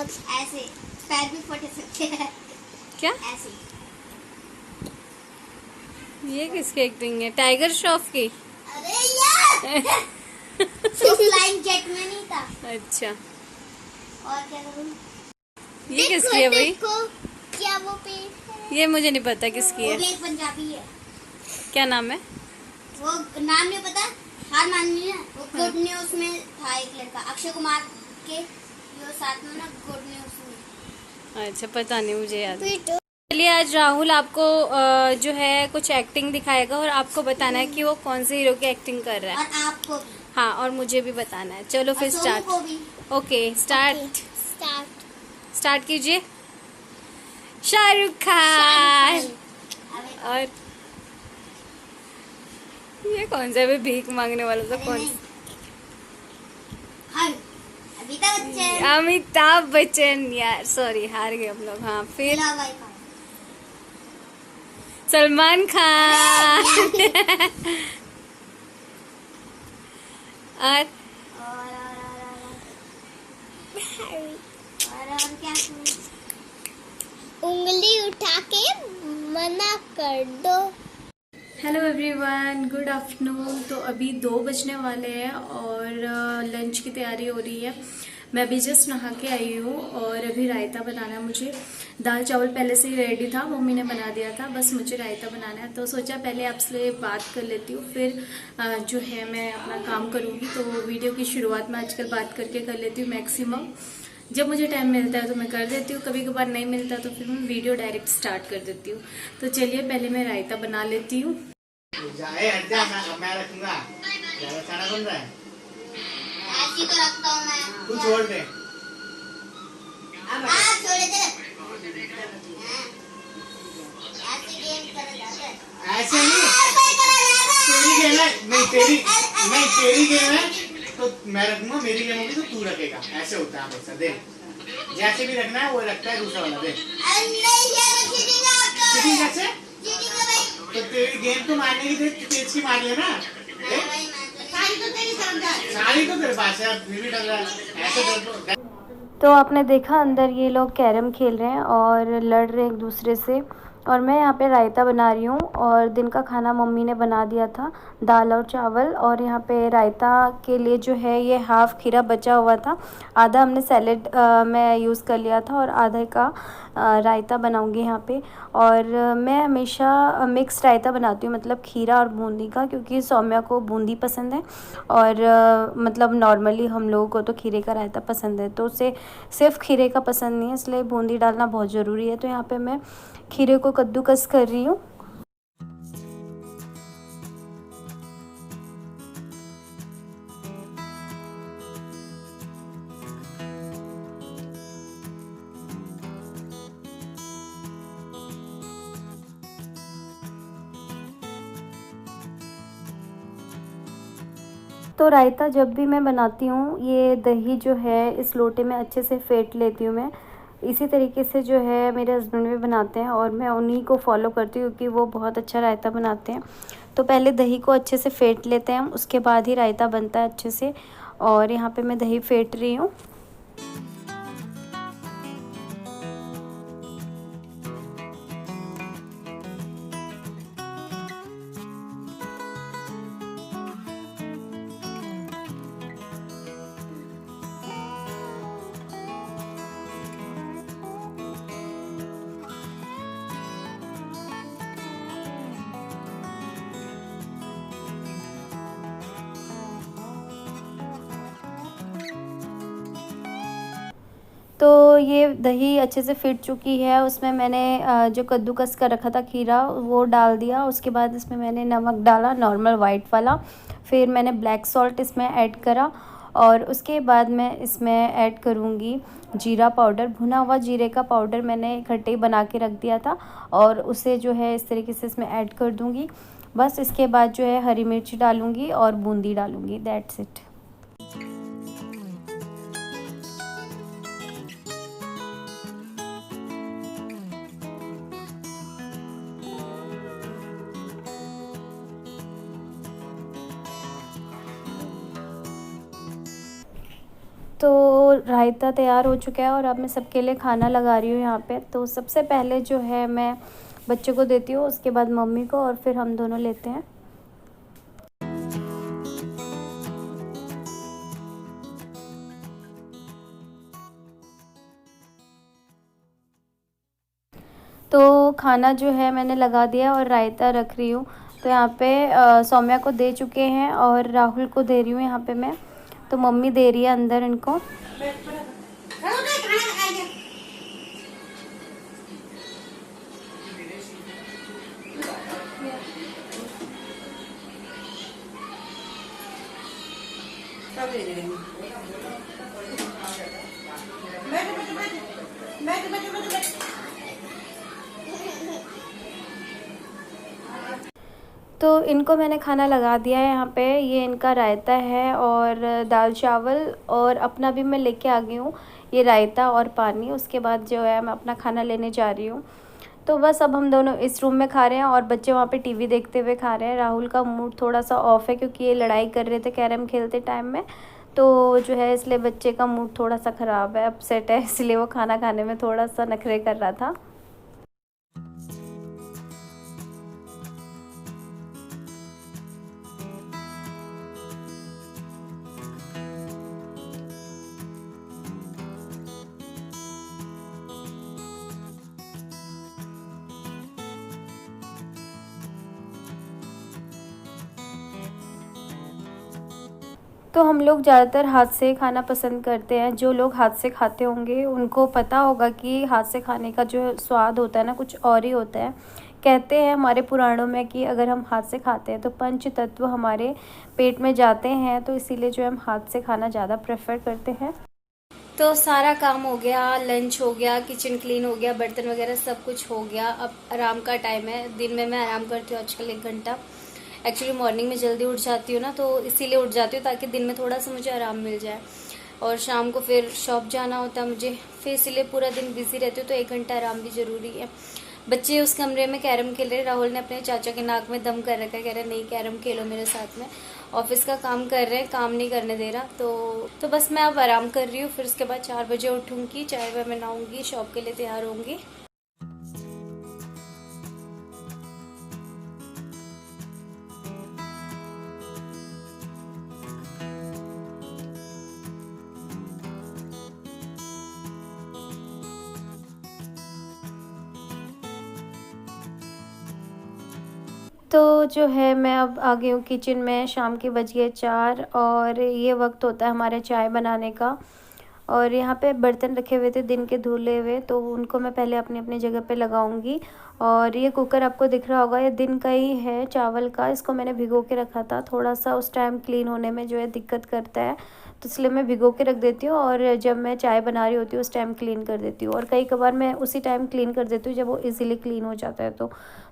ऐसे पैर भी फट सकते हैं। क्या ऐसे ये किसकी एक्टिंग है? टाइगर श्रॉफ की? अरे यार वो फ्लाइंग जेट में नहीं था। अच्छा, और क्या करूं? ये किसकी है भाई? देखो क्या वो पेड़ है? ये मुझे नहीं पता किसकी वो है। भी एक पंजाबी है। क्या नाम है? वो नाम नहीं पता, हार मान ली ना। वो हाँ। गुड न्यूज में था एक लड़का अक्षय कुमार के जो साथ में ना, गुड न्यूज में। अच्छा, पता नहीं, मुझे याद। चलिए, आज राहुल आपको जो है कुछ एक्टिंग दिखाएगा और आपको बताना है कि वो कौन से हीरो की एक्टिंग कर रहा है। और आपको भी। हाँ, और मुझे भी बताना है। चलो फिर और सोनू स्टार्ट। को भी। Okay, start. स्टार्ट कीजिए। शाहरुख खान। और ये कौन सा है? भीख मांगने वाला था कौन सा? हर अमिताभ बच्चन। अमिताभ बच्चन। यार सॉरी, हार गए हम लोग। हाँ, फिर भाई सलमान खान। और और क्या? उंगली उठा के मना कर दो। Hello everyone, good afternoon. तो अभी 2 बजने वाले हैं और लंच की तैयारी हो रही है। मैं अभी जस्ट नहा के आई हूँ और अभी रायता बनाना है मुझे। दाल चावल पहले से ही रेडी था, मम्मी ने बना दिया था, बस मुझे रायता बनाना है। तो सोचा पहले आपसे बात कर लेती हूँ, फिर जो है मैं अपना काम करूँगी। तो वीडियो की शुरुआत में आजकल बात करके कर लेती हूँ मैक्सिमम। जब मुझे टाइम मिलता है तो मैं कर देती हूँ, कभी कभार नहीं मिलता तो फिर मैं वीडियो डायरेक्ट स्टार्ट कर देती हूँ। तो चलिए पहले मैं रायता बना लेती हूँ। मैं रखूंगा। ज्यादा खाना बन रहा है। ऐसी तो रखता हूँ मैं। तू छोड़ दे। छोड़ दे। ऐसे गेम करा जाता है। ऐसे नहीं, ऐसे करा जाता तेरी है। गेम है। तेरी गेम है तो मैं रखूंगा, मेरी गेम होगी तो तू रखेगा। ऐसे होता है हमेशा। देख, जैसे भी रखना है वो रखता है दूसरा वाला। देख अरे नहीं यार, चीटिंग है आपका। चीटिंग कैसे? चीटिंग है भाई। तो तेरी गेम तो मारने की देख, तेज की मारी है ना। हाँ भाई, सारी तो तेरी समझा। सारी तो तेरे पास है, फिर भी डर रहा है। ऐसे डर तो आपने देखा अंदर ये लोग कैरम खेल रहे हैं और लड़ रहे हैं एक दूसरे से, और मैं यहाँ पे रायता बना रही हूँ। और दिन का खाना मम्मी ने बना दिया था, दाल और चावल। और यहाँ पे रायता के लिए जो है ये हाफ़ खीरा बचा हुआ था, आधा हमने सैलेड में यूज़ कर लिया था और आधे का रायता बनाऊँगी यहाँ पे। और मैं हमेशा मिक्स रायता बनाती हूँ, मतलब खीरा और बूंदी का, क्योंकि सौम्या को बूंदी पसंद है और मतलब नॉर्मली हम लोगों को तो खीरे का रायता पसंद है, तो उसे सिर्फ खीरे का पसंद नहीं है, इसलिए बूंदी डालना बहुत ज़रूरी है। तो यहाँ पे मैं खीरे को कद्दूकस कर रही हूँ। तो रायता जब भी मैं बनाती हूँ, ये दही जो है इस लोटे में अच्छे से फेंट लेती हूँ मैं। इसी तरीके से जो है मेरे हस्बैंड भी बनाते हैं और मैं उन्हीं को फॉलो करती हूँ, क्योंकि वो बहुत अच्छा रायता बनाते हैं। तो पहले दही को अच्छे से फेंट लेते हैं, उसके बाद ही रायता बनता है अच्छे से। और यहाँ पे मैं दही फेंट रही हूँ। तो ये दही अच्छे से फिट चुकी है, उसमें मैंने जो कद्दूकस कर रखा था खीरा वो डाल दिया। उसके बाद इसमें मैंने नमक डाला, नॉर्मल वाइट वाला। फिर मैंने ब्लैक सॉल्ट इसमें ऐड करा और उसके बाद मैं इसमें ऐड करूँगी जीरा पाउडर। भुना हुआ जीरे का पाउडर मैंने इकट्ठे ही बना के रख दिया था और उसे जो है इस तरीके से इसमें ऐड कर दूँगी। बस इसके बाद जो है हरी मिर्च डालूँगी और बूंदी डालूँगी, दैट्स इट। तो रायता तैयार हो चुका है और अब मैं सबके लिए खाना लगा रही हूँ यहाँ पे। तो सबसे पहले जो है मैं बच्चों को देती हूँ, उसके बाद मम्मी को, और फिर हम दोनों लेते हैं। तो खाना जो है मैंने लगा दिया और रायता रख रही हूँ। तो यहाँ पे सौम्या को दे चुके हैं और राहुल को दे रही हूँ यहाँ पे मैं। तो मम्मी दे रही है अंदर इनको। तो इनको मैंने खाना लगा दिया है यहाँ पे। ये इनका रायता है और दाल चावल, और अपना भी मैं लेके आ गई हूँ ये रायता और पानी। उसके बाद जो है मैं अपना खाना लेने जा रही हूँ। तो बस अब हम दोनों इस रूम में खा रहे हैं और बच्चे वहाँ पे टीवी देखते हुए खा रहे हैं। राहुल का मूड थोड़ा सा ऑफ है क्योंकि ये लड़ाई कर रहे थे कैरम खेलते टाइम में, तो जो है इसलिए बच्चे का मूड थोड़ा सा ख़राब है, अपसेट है, इसलिए वो खाना खाने में थोड़ा सा नखरे कर रहा था। तो हम लोग ज़्यादातर हाथ से खाना पसंद करते हैं। जो लोग हाथ से खाते होंगे उनको पता होगा कि हाथ से खाने का जो स्वाद होता है ना, कुछ और ही होता है। कहते हैं हमारे पुराणों में कि अगर हम हाथ से खाते हैं तो पंच तत्व हमारे पेट में जाते हैं, तो इसीलिए जो हम हाथ से खाना ज़्यादा प्रेफर करते हैं। तो सारा काम हो गया, लंच हो गया, किचन क्लीन हो गया, बर्तन वगैरह सब कुछ हो गया। अब आराम का टाइम है। दिन में मैं आराम करती हूँ आजकल 1 घंटा। एक्चुअली मॉर्निंग में जल्दी उठ जाती हूँ ना, तो इसीलिए उठ जाती हूँ ताकि दिन में थोड़ा सा मुझे आराम मिल जाए। और शाम को फिर शॉप जाना होता है मुझे, फिर इसीलिए पूरा दिन बिजी रहती हूँ, तो 1 घंटा आराम भी ज़रूरी है। बच्चे उस कमरे में कैरम खेल रहे। राहुल ने अपने चाचा के नाक में दम कर रखा है, कह रहे नहीं कैरम खेलो मेरे साथ में। ऑफिस का काम कर रहे हैं, काम नहीं करने दे रहा। तो बस मैं अब आराम कर रही हूँ। फिर उसके बाद 4 बजे उठूँगी, चाय वाय बनाऊँगी, शॉप के लिए तैयार होंगी। तो जो है मैं अब आ गई हूँ किचन में। शाम के बज गए 4 और ये वक्त होता है हमारे चाय बनाने का। और यहाँ पे बर्तन रखे हुए थे दिन के धुले हुए, तो उनको मैं पहले अपनी अपनी जगह पे लगाऊंगी। और ये कुकर आपको दिख रहा होगा, ये दिन का ही है चावल का। इसको मैंने भिगो के रखा था, थोड़ा सा उस टाइम क्लीन होने में जो है दिक्कत करता है, तो इसलिए मैं भिगो के रख देती हूँ और जब मैं चाय बना रही होती हूँ उस टाइम क्लीन कर देती हूँ। और कई कबार मैं उसी टाइम क्लीन कर देती हूँ जब वो इजीली क्लीन हो जाता है। तो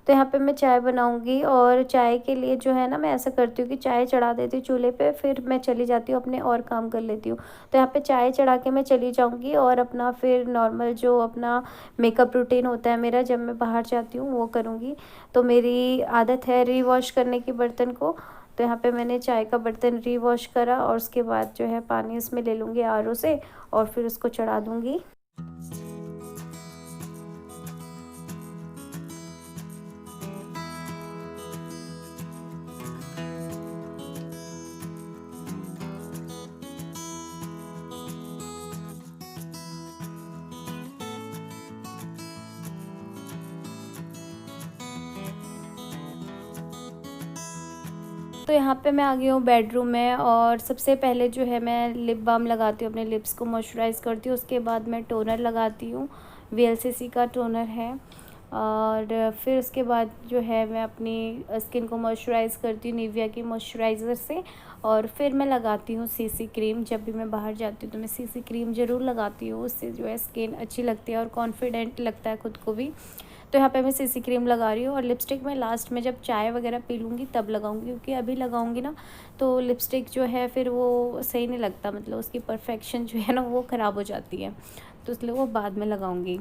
यहाँ पे मैं चाय बनाऊँगी। और चाय के लिए जो है ना, मैं ऐसा करती हूँ कि चाय चढ़ा देती हूँ चूल्हे पे, फिर मैं चली जाती हूँ अपने और काम कर लेती हूँ। तो यहाँ पे चाय चढ़ा के मैं चली जाऊँगी और अपना फिर नॉर्मल जो अपना मेकअप रूटीन होता है मेरा जब मैं बाहर जाती हूँ वो करूँगी। तो मेरी आदत है रीवॉश करने की बर्तन को। तो यहाँ पे मैंने चाय का बर्तन रीवॉश करा और उसके बाद जो है पानी उसमें ले लूँगी आरओ से और फिर उसको चढ़ा दूँगी। तो यहाँ पे मैं आ गई हूँ बेडरूम में और सबसे पहले जो है मैं लिप बाम लगाती हूँ, अपने लिप्स को मॉइस्चराइज़ करती हूँ। उसके बाद मैं टोनर लगाती हूँ, VLCC का टोनर है। और फिर उसके बाद जो है मैं अपनी स्किन को मॉइस्चराइज़ करती हूँ निविया की मॉइस्चराइज़र से। और फिर मैं लगाती हूँ CC क्रीम। जब भी मैं बाहर जाती हूँ तो मैं CC क्रीम ज़रूर लगाती हूँ, उससे जो है स्किन अच्छी लगती है और कॉन्फिडेंट लगता है खुद को भी। तो यहाँ पे मैं CC क्रीम लगा रही हूँ और लिपस्टिक मैं लास्ट में जब चाय वगैरह पी लूँगी तब लगाऊँगी, क्योंकि अभी लगाऊँगी ना तो लिपस्टिक जो है फिर वो सही नहीं लगता, मतलब उसकी परफेक्शन जो है ना वो ख़राब हो जाती है, तो इसलिए वो बाद में लगाऊँगी।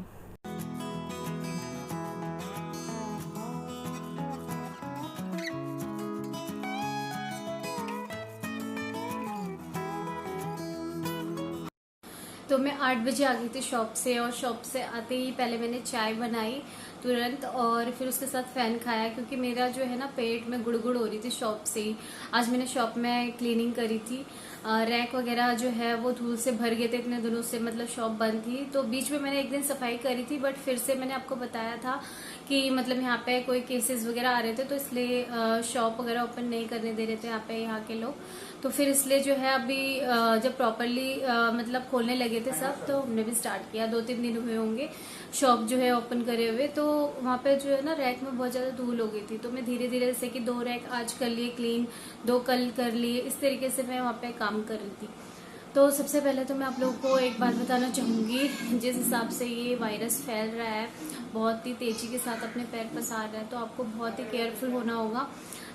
तो मैं 8 बजे आ गई थी शॉप से, और शॉप से आते ही पहले मैंने चाय बनाई तुरंत, और फिर उसके साथ फैन खाया, क्योंकि मेरा जो है ना पेट में गुड़गुड़ हो रही थी शॉप से ही। आज मैंने शॉप में क्लीनिंग करी थी, रैक वगैरह जो है वो धूल से भर गए थे इतने दिनों से, मतलब शॉप बंद थी। तो बीच में मैंने एक दिन सफाई करी थी, बट फिर से मैंने आपको बताया था कि मतलब यहाँ पे कोई केसेस वगैरह आ रहे थे, तो इसलिए शॉप वगैरह ओपन नहीं करने दे रहे थे यहाँ के लोग। तो फिर इसलिए जो है अभी जब प्रॉपरली मतलब खोलने लगे थे सब, तो हमने भी स्टार्ट किया। 2-3 दिन हुए होंगे शॉप जो है ओपन करे हुए। तो वहाँ पे जो है ना रैक में बहुत ज्यादा धूल हो गई थी, तो मैं धीरे धीरे जैसे कि 2 रैक आज कर लिए क्लीन, 2 कल कर लिए, इस तरीके से मैं वहाँ पे काम कर रही थी। तो सबसे पहले तो मैं आप लोगों को एक बात बताना चाहूंगी, जिस हिसाब से ये वायरस फैल रहा है, बहुत ही तेजी के साथ अपने पैर पसार रहा है, तो आपको बहुत ही केयरफुल होना होगा।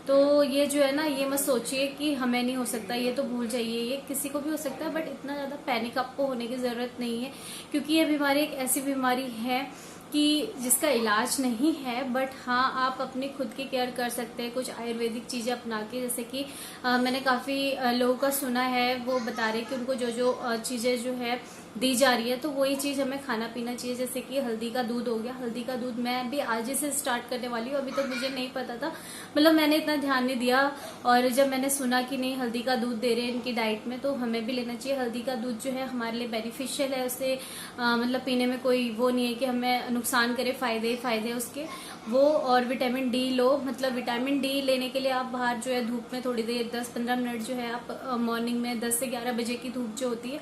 तो ये जो है ना, ये मत सोचिए कि हमें नहीं हो सकता, ये तो भूल जाइए, ये किसी को भी हो सकता है, बट इतना ज्यादा पैनिक आपको होने की जरूरत नहीं है, क्योंकि ये बीमारी एक ऐसी बीमारी है कि जिसका इलाज नहीं है, बट हाँ आप अपनी खुद की केयर कर सकते हैं कुछ आयुर्वेदिक चीजें अपना के। जैसे कि मैंने काफी लोगों का सुना है, वो बता रहे कि उनको जो जो चीजें जो है दी जा रही है, तो वही चीज हमें खाना पीना चाहिए। जैसे कि हल्दी का दूध हो गया, हल्दी का दूध मैं भी आज ही से स्टार्ट करने वाली हूँ, अभी तक मुझे नहीं पता था, मतलब मैंने इतना ध्यान नहीं दिया। और जब मैंने सुना कि नहीं हल्दी का दूध दे रहे हैं इनकी डाइट में, तो हमें भी लेना चाहिए। हल्दी का दूध जो है हमारे लिए बेनिफिशियल है, उससे मतलब पीने में कोई वो नहीं है कि हमें नुकसान करे, फायदे ही फायदे उसके वो। और विटामिन डी लो, मतलब विटामिन डी लेने के लिए आप बाहर जो है धूप में थोड़ी देर 10-15 मिनट जो है आप मॉर्निंग में 10 से 11 बजे की धूप जो होती है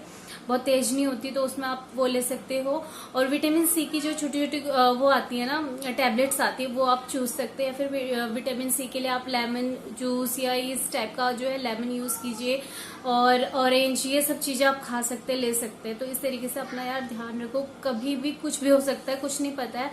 बहुत तेज नहीं होती, तो उसमें आप वो ले सकते हो। और विटामिन सी की जो छोटी छोटी वो आती है ना टैबलेट्स आती है, वो आप चूज सकते हैं। फिर विटामिन सी के लिए आप लेमन जूस या इस टाइप का जो है लेमन यूज कीजिए, और ऑरेंज, ये सब चीजें आप खा सकते हैं, ले सकते हैं। तो इस तरीके से अपना यार ध्यान रखो, कभी भी कुछ भी हो सकता है, कुछ नहीं पता है,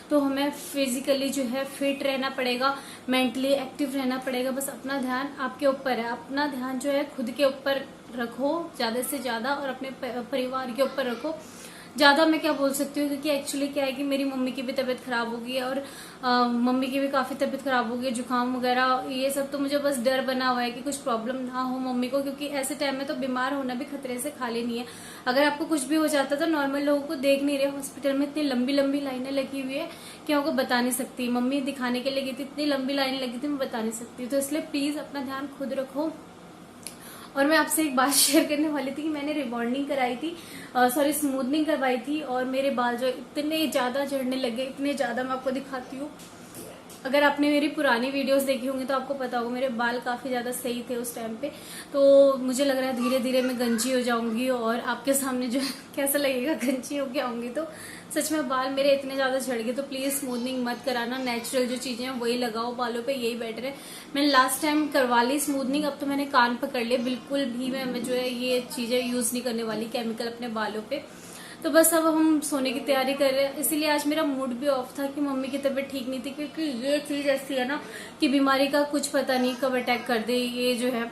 तो हमें फिजिकली जो है फिट रहना पड़ेगा, मेंटली एक्टिव रहना पड़ेगा। बस अपना ध्यान आपके ऊपर है, अपना ध्यान जो है खुद के ऊपर रखो ज्यादा से ज्यादा, और अपने परिवार के ऊपर रखो। ज्यादा मैं क्या बोल सकती हूँ, क्योंकि एक्चुअली क्या है कि मेरी मम्मी की भी तबीयत खराब हो गई है, और मम्मी की भी काफी तबीयत खराब हो गई है, जुकाम वगैरह ये सब। तो मुझे बस डर बना हुआ है कि कुछ प्रॉब्लम ना हो मम्मी को, क्योंकि ऐसे टाइम में तो बीमार होना भी खतरे से खाली नहीं है। अगर आपको कुछ भी हो जाता तो नॉर्मल लोगों को देख नहीं रहे, हॉस्पिटल में इतनी लंबी लंबी लाइनें लगी हुई है कि आपको बता नहीं सकती। मम्मी दिखाने के लिए गई थी, इतनी लंबी लाइनें लगी थी, मैं बता नहीं सकती। तो इसलिए प्लीज अपना ध्यान खुद रखो। और मैं आपसे एक बात शेयर करने वाली थी कि मैंने रिबॉन्डिंग कराई थी, सॉरी स्मूथनिंग करवाई थी, और मेरे बाल जो इतने ज्यादा झड़ने लगे, इतने ज्यादा, मैं आपको दिखाती हूँ। अगर आपने मेरी पुरानी वीडियोस देखी होंगी तो आपको पता होगा मेरे बाल काफी ज्यादा सही थे उस टाइम पे। तो मुझे लग रहा है धीरे धीरे मैं गंजी हो जाऊंगी, और आपके सामने जो कैसा लगेगा गंजी होके आऊंगी। तो सच में बाल मेरे इतने ज्यादा झड़ गए, तो प्लीज स्मूथनिंग मत कराना, नेचुरल जो चीजें हैं वही लगाओ बालों पे, यही बेटर है। मैंने लास्ट टाइम करवा ली स्मूथनिंग, अब तो मैंने कान पकड़ लिए, बिल्कुल भी मैं जो है ये चीजें यूज नहीं करने वाली केमिकल अपने बालों पे। तो बस अब हम सोने की तैयारी कर रहे हैं, इसीलिए आज मेरा मूड भी ऑफ था कि मम्मी की तबीयत ठीक नहीं थी, क्योंकि ये चीज ऐसी है ना कि बीमारी का कुछ पता नहीं कब अटैक कर दे ये जो है।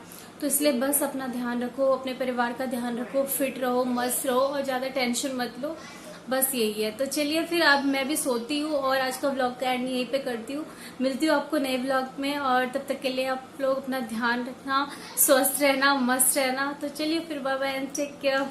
तो इसलिए बस अपना ध्यान रखो, अपने परिवार का ध्यान रखो, फिट रहो, मस्त रहो, और ज्यादा टेंशन मत लो, बस यही है। तो चलिए फिर अब मैं भी सोती हूँ, और आज का व्लॉग का एंड यहीं पे करती हूँ। मिलती हूँ आपको नए व्लॉग में, और तब तक के लिए आप लोग अपना ध्यान रखना, स्वस्थ रहना, मस्त रहना। तो चलिए फिर bye bye and take care.